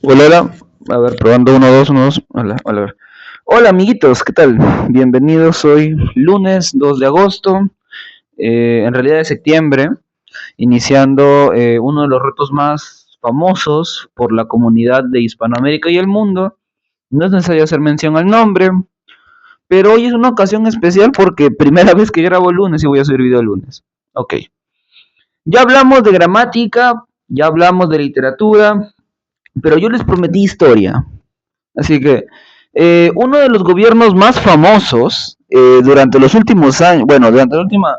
Hola, hola. A ver, probando uno, dos, uno, dos. Hola, hola. A ver. Hola, amiguitos, ¿qué tal? Bienvenidos. Hoy lunes 2 de agosto, en realidad de septiembre, iniciando uno de los retos más famosos por la comunidad de Hispanoamérica y el mundo. No es necesario hacer mención al nombre, pero hoy es una ocasión especial porque primera vez que grabo lunes y voy a subir video el lunes. Ok. Ya hablamos de gramática, ya hablamos de literatura, pero yo les prometí historia. Así que uno de los gobiernos más famosos durante los últimos años, bueno, durante las últimas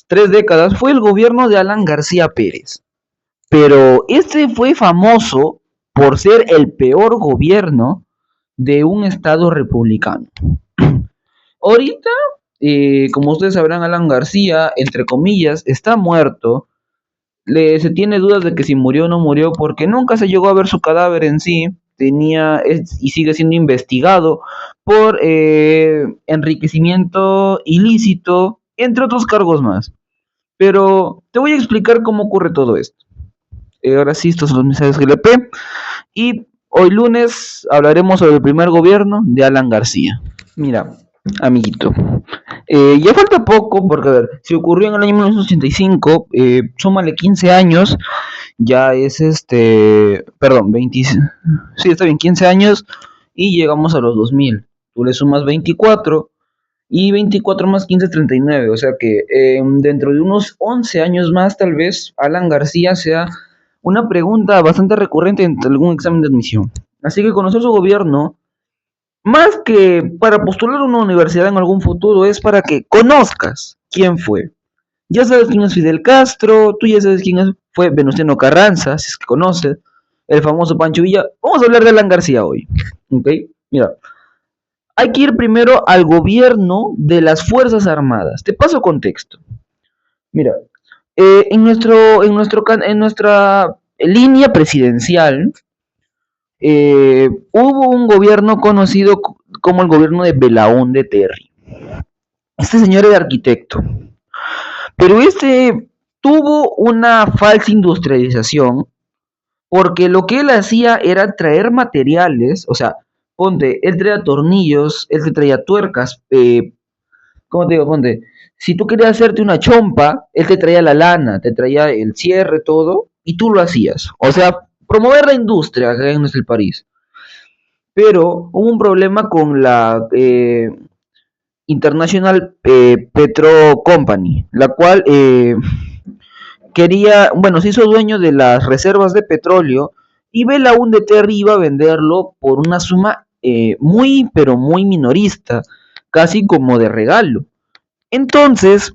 3 décadas, fue el gobierno de Alan García Pérez. Pero este fue famoso por ser el peor gobierno de un estado republicano. Ahorita, como ustedes sabrán, Alan García, entre comillas, está muerto. Se tiene dudas de que si murió o no murió porque nunca se llegó a ver su cadáver en sí. Y sigue siendo investigado por enriquecimiento ilícito, entre otros cargos más. Pero te voy a explicar cómo ocurre todo esto. Ahora sí, estos son los mensajes GLP. Y hoy lunes hablaremos sobre el primer gobierno de Alan García. Mira, amiguito, ya falta poco porque, a ver, si ocurrió en el año 1985, súmale 15 años, ya es perdón, 20, sí, está bien, 15 años y llegamos a los 2000. Tú le sumas 24 y 24 más 15 es 39, o sea que dentro de unos 11 años más tal vez Alan García sea una pregunta bastante recurrente en algún examen de admisión. Así que conocer su gobierno, más que para postular a una universidad en algún futuro, es para que conozcas quién fue. Ya sabes quién es Fidel Castro, tú ya sabes fue Venustiano Carranza, si es que conoces, el famoso Pancho Villa. Vamos a hablar de Alan García hoy. ¿Ok? Mira, hay que ir primero al gobierno de las Fuerzas Armadas. Te paso contexto. Mira, en nuestra línea presidencial hubo un gobierno conocido como el gobierno de Belaúnde Terry. Este señor era arquitecto, pero este tuvo una falsa industrialización porque lo que él hacía era traer materiales, o sea, ponte, él traía tornillos, él te traía tuercas, ¿cómo te digo? Ponte, si tú querías hacerte una chompa, él te traía la lana, te traía el cierre, todo, y tú lo hacías. O sea, promover la industria acá en nuestro país. Pero hubo un problema con la International Petro Company, la cual bueno, se hizo dueño de las reservas de petróleo y Belaúnde Terry iba a venderlo por una suma muy, pero muy minorista, casi como de regalo. Entonces,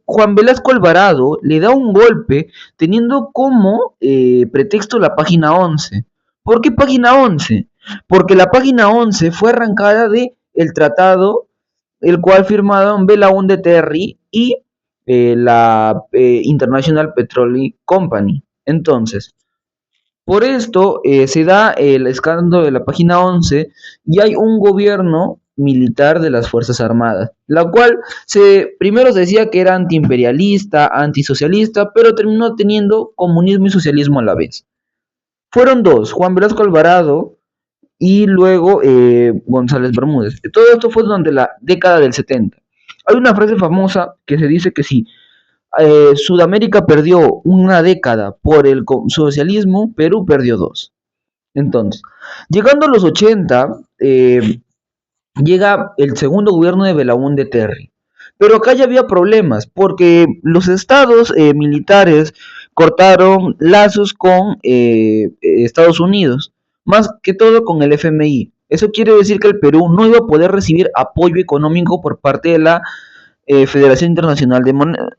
Juan Velasco Alvarado le da un golpe teniendo como pretexto la página 11. ¿Por qué página 11? Porque la página 11 fue arrancada de el tratado el cual firmaron Belaúnde Terry y la International Petroleum Company. Entonces, por esto se da el escándalo de la página 11 y hay un gobierno militar de las Fuerzas Armadas, la cual primero se decía que era antiimperialista, antisocialista, pero terminó teniendo comunismo y socialismo a la vez. Fueron dos, Juan Velasco Alvarado y luego González Bermúdez. Todo esto fue durante la década del 70. Hay una frase famosa que se dice que si Sudamérica perdió una década por el socialismo, Perú perdió dos. Entonces, llegando a los 80, llega el segundo gobierno de Belaúnde Terry. Pero acá ya había problemas, porque los estados militares cortaron lazos con Estados Unidos, más que todo con el FMI. Eso quiere decir que el Perú no iba a poder recibir apoyo económico por parte de la Federación Internacional de Moneda,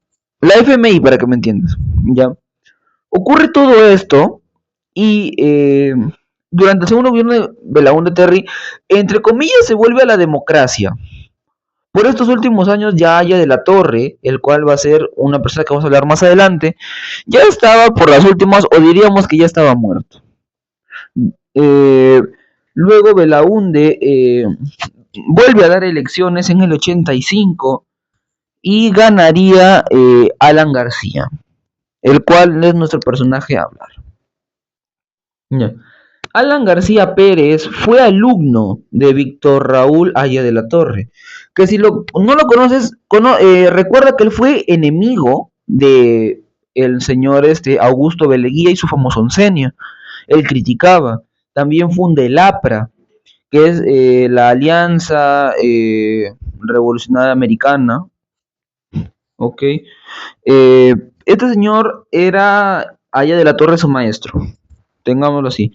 la FMI, para que me entiendas. ¿Ya? Ocurre todo esto y durante el segundo gobierno de Belaúnde Terry, entre comillas, se vuelve a la democracia. Por estos últimos años ya Haya de la Torre, el cual va a ser una persona que vamos a hablar más adelante, ya estaba por las últimas, o diríamos que ya estaba muerto. Eh, Luego Belaúnde vuelve a dar elecciones en el 85 y ganaría Alan García, el cual es nuestro personaje a hablar. Ya. Alan García Pérez fue alumno de Víctor Raúl Haya de la Torre, que si no lo conoces, recuerda que él fue enemigo de el señor Augusto Beleguía y su famoso oncenio. Él criticaba. También funda el APRA, que es la Alianza Revolucionaria Americana. ¿Ok? Este señor era Haya de la Torre su maestro, tengámoslo así.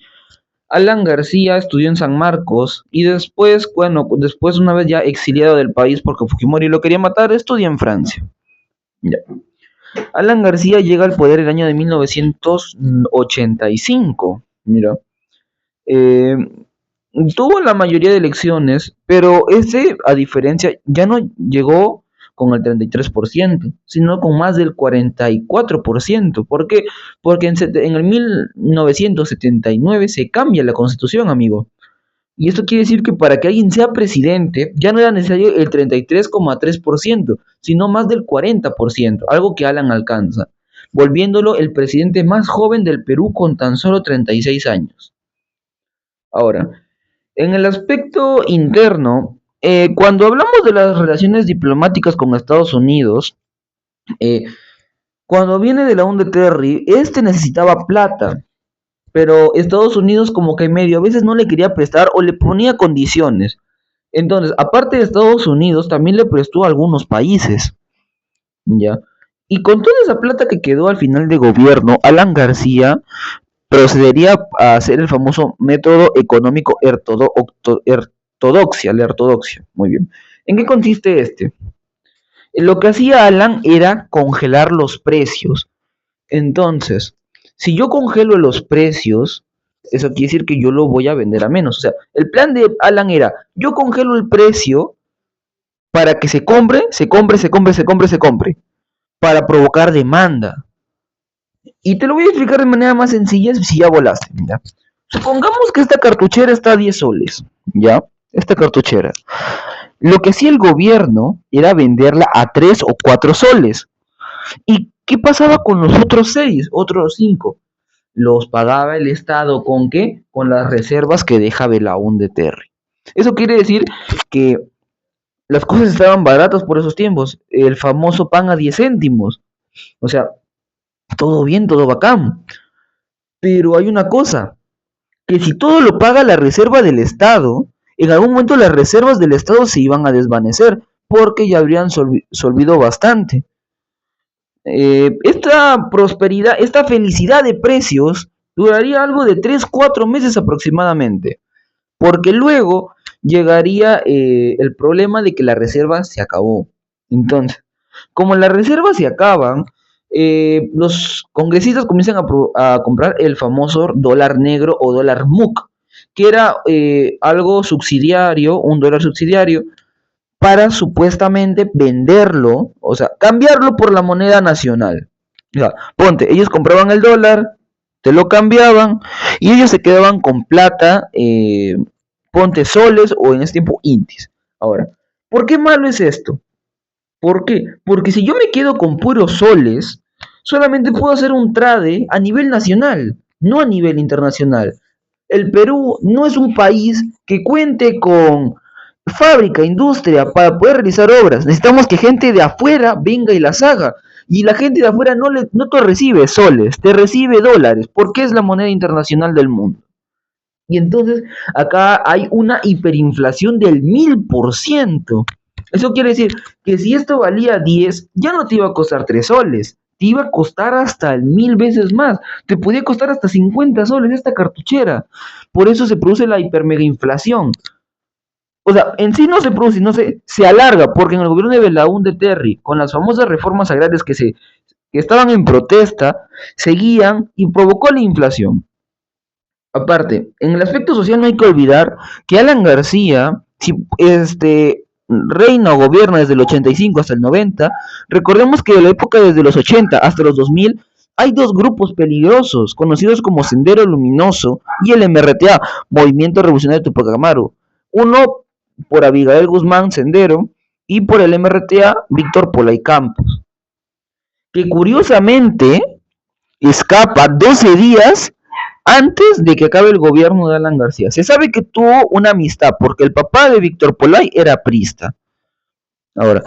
Alan García estudió en San Marcos y después, bueno, después una vez ya exiliado del país porque Fujimori lo quería matar, estudia en Francia. Ya. Alan García llega al poder el año de 1985. Mira, eh, tuvo la mayoría de elecciones, pero a diferencia, ya no llegó con el 33%, sino con más del 44%. ¿Por qué? Porque en el 1979 se cambia la constitución, amigo. Y esto quiere decir que para que alguien sea presidente ya no era necesario el 33,3%, sino más del 40%, algo que Alan alcanza, volviéndolo el presidente más joven del Perú con tan solo 36 años. Ahora, en el aspecto interno, cuando hablamos de las relaciones diplomáticas con Estados Unidos, eh, cuando viene de la UNDTRI, este necesitaba plata, pero Estados Unidos como que medio a veces no le quería prestar o le ponía condiciones. Entonces, aparte de Estados Unidos, también le prestó a algunos países, ¿ya? Y con toda esa plata que quedó al final de gobierno, Alan García procedería a hacer el famoso método económico ortodoxia, la ortodoxia. Muy bien. ¿En qué consiste este? Lo que hacía Alan era congelar los precios. Entonces, si yo congelo los precios, eso quiere decir que yo lo voy a vender a menos. O sea, el plan de Alan era, yo congelo el precio para que se compre, se compre, para provocar demanda. Y te lo voy a explicar de manera más sencilla si ya volaste. Mira. Supongamos que esta cartuchera está a 10 soles, ¿ya? Esta cartuchera. Lo que hacía el gobierno era venderla a 3 o 4 soles. ¿Y qué pasaba con los otros 6, otros 5? Los pagaba el Estado ¿con qué? Con las reservas que deja Belaún de Terry. Eso quiere decir que las cosas estaban baratas por esos tiempos. El famoso pan a 10 céntimos. O sea, todo bien, todo bacán. Pero hay una cosa, que si todo lo paga la reserva del Estado, en algún momento las reservas del Estado se iban a desvanecer porque ya habrían solvido bastante. Esta prosperidad, esta felicidad de precios duraría algo de 3-4 meses aproximadamente, porque luego llegaría el problema de que la reserva se acabó. Entonces, como las reservas se acaban, los congresistas comienzan a comprar el famoso dólar negro o dólar MUC, que era algo subsidiario, un dólar subsidiario, para supuestamente venderlo, o sea, cambiarlo por la moneda nacional. O sea, ponte, ellos compraban el dólar, te lo cambiaban y ellos se quedaban con plata, ponte soles o en este tiempo intis. Ahora, ¿por qué malo es esto? ¿Por qué? Porque si yo me quedo con puros soles, solamente puedo hacer un trade a nivel nacional, no a nivel internacional. El Perú no es un país que cuente con fábrica, industria para poder realizar obras. Necesitamos que gente de afuera venga y las haga. Y la gente de afuera no te recibe soles, te recibe dólares, porque es la moneda internacional del mundo. Y entonces acá hay una hiperinflación del 1000%. Eso quiere decir que si esto valía 10, ya no te iba a costar 3 soles, te iba a costar hasta 1000 veces más. Te podía costar hasta 50 soles esta cartuchera. Por eso se produce la hipermega inflación. O sea, en sí no se produce, no se alarga, porque en el gobierno de Belaúnde Terry, con las famosas reformas agrarias que estaban en protesta, seguían y provocó la inflación. Aparte, en el aspecto social no hay que olvidar que Alan García, si reina o gobierna desde el 85 hasta el 90, recordemos que de la época desde los 80 hasta los 2000 hay dos grupos peligrosos, conocidos como Sendero Luminoso y el MRTA, Movimiento Revolucionario Tupac Amaru. Uno por Abigail Guzmán Sendero y por el MRTA Víctor Polay Campos, que curiosamente escapa 12 días antes de que acabe el gobierno de Alan García. Se sabe que tuvo una amistad porque el papá de Víctor Polay era priista. Ahora,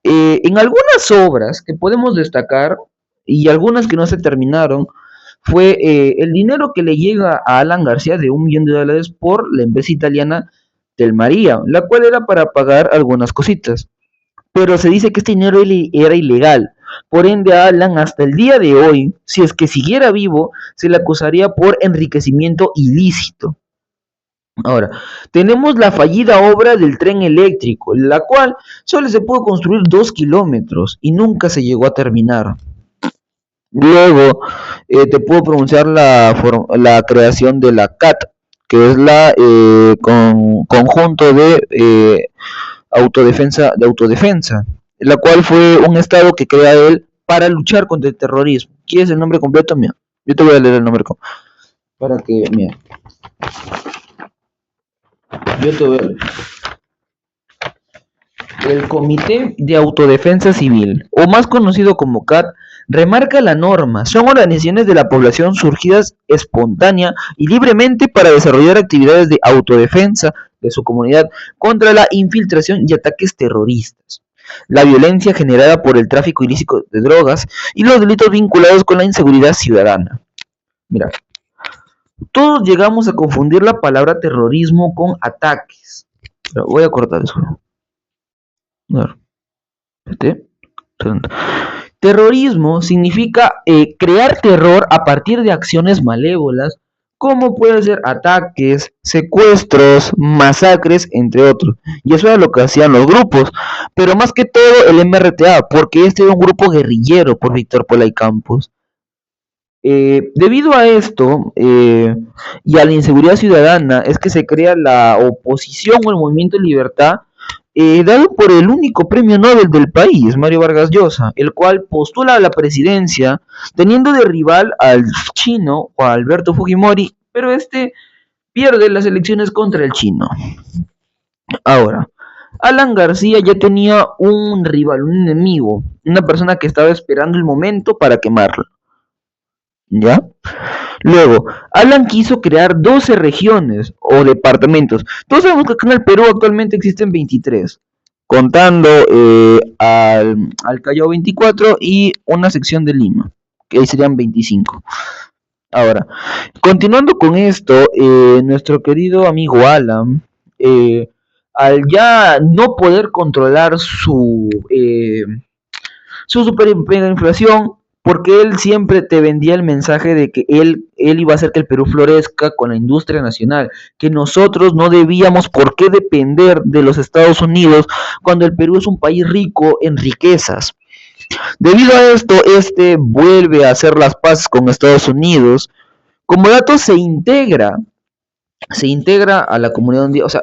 en algunas obras que podemos destacar y algunas que no se terminaron, fue el dinero que le llega a Alan García de $1 millón por la empresa italiana Del María, la cual era para pagar algunas cositas. Pero se dice que este dinero era ilegal. Por ende, a Alan hasta el día de hoy, si es que siguiera vivo, se le acusaría por enriquecimiento ilícito. Ahora, tenemos la fallida obra del tren eléctrico, la cual solo se pudo construir 2 kilómetros y nunca se llegó a terminar. Luego, te puedo pronunciar la creación de la CAT, que es la conjunto de autodefensa, la cual fue un estado que crea él para luchar contra el terrorismo. ¿Quieres el nombre completo? Mira, yo te voy a leer el nombre para que, mira, yo te voy a leer. El Comité de Autodefensa Civil, o más conocido como CAT, remarca la norma. Son organizaciones de la población surgidas espontánea y libremente para desarrollar actividades de autodefensa de su comunidad contra la infiltración y ataques terroristas, la violencia generada por el tráfico ilícito de drogas y los delitos vinculados con la inseguridad ciudadana. Mira, todos llegamos a confundir la palabra terrorismo con ataques. Pero voy a cortar eso. Terrorismo significa crear terror a partir de acciones malévolas, como pueden ser ataques, secuestros, masacres, entre otros. Y eso era lo que hacían los grupos, pero más que todo el MRTA, porque este era un grupo guerrillero por Víctor Polay Campos. Debido a esto y a la inseguridad ciudadana es que se crea la oposición o el movimiento de libertad, dado por el único premio Nobel del país, Mario Vargas Llosa, el cual postula a la presidencia teniendo de rival al chino o a Alberto Fujimori, pero este pierde las elecciones contra el chino. Ahora, Alan García ya tenía un rival, un enemigo, una persona que estaba esperando el momento para quemarlo. ¿Ya? Luego, Alan quiso crear 12 regiones o departamentos. Todos sabemos que acá en el Perú actualmente existen 23, contando al Callao 24 y una sección de Lima, que ahí serían 25. Ahora, continuando con esto, nuestro querido amigo Alan, al ya no poder controlar su superinflación, porque él siempre te vendía el mensaje de que él iba a hacer que el Perú florezca con la industria nacional, que nosotros no debíamos por qué depender de los Estados Unidos cuando el Perú es un país rico en riquezas. Debido a esto, este vuelve a hacer las paces con Estados Unidos. Como dato, se integra a la comunidad mundial, o sea,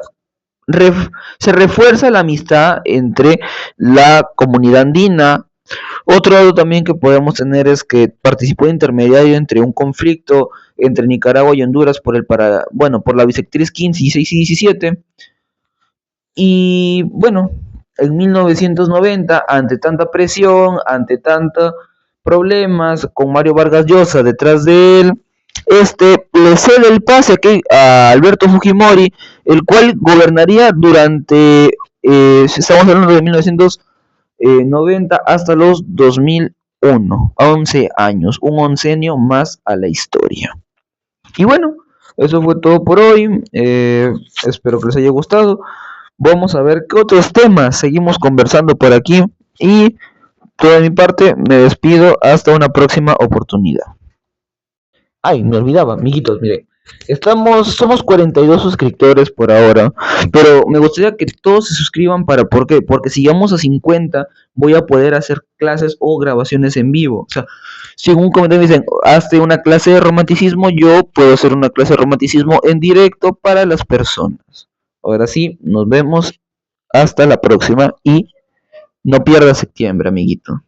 se refuerza la amistad entre la comunidad andina. Otro dato también que podemos tener es que participó de intermediario entre un conflicto entre Nicaragua y Honduras por la bisectriz 15, 16 y 17. Y bueno, en 1990, ante tanta presión, ante tantos problemas, con Mario Vargas Llosa detrás de él, le cede el pase a Alberto Fujimori, el cual gobernaría durante, estamos hablando de 1990 hasta los 2001, 11 años, un oncenio más a la historia. Y bueno, eso fue todo por hoy, espero que les haya gustado. Vamos a ver qué otros temas seguimos conversando por aquí y de mi parte me despido hasta una próxima oportunidad. Ay, me olvidaba, amiguitos, miren. Somos 42 suscriptores por ahora, pero me gustaría que todos se suscriban ¿por qué? Porque si llegamos a 50 voy a poder hacer clases o grabaciones en vivo. O sea, si en un comentario me dicen, hazte una clase de romanticismo, yo puedo hacer una clase de romanticismo en directo para las personas. Ahora sí, nos vemos hasta la próxima y no pierdas septiembre, amiguito.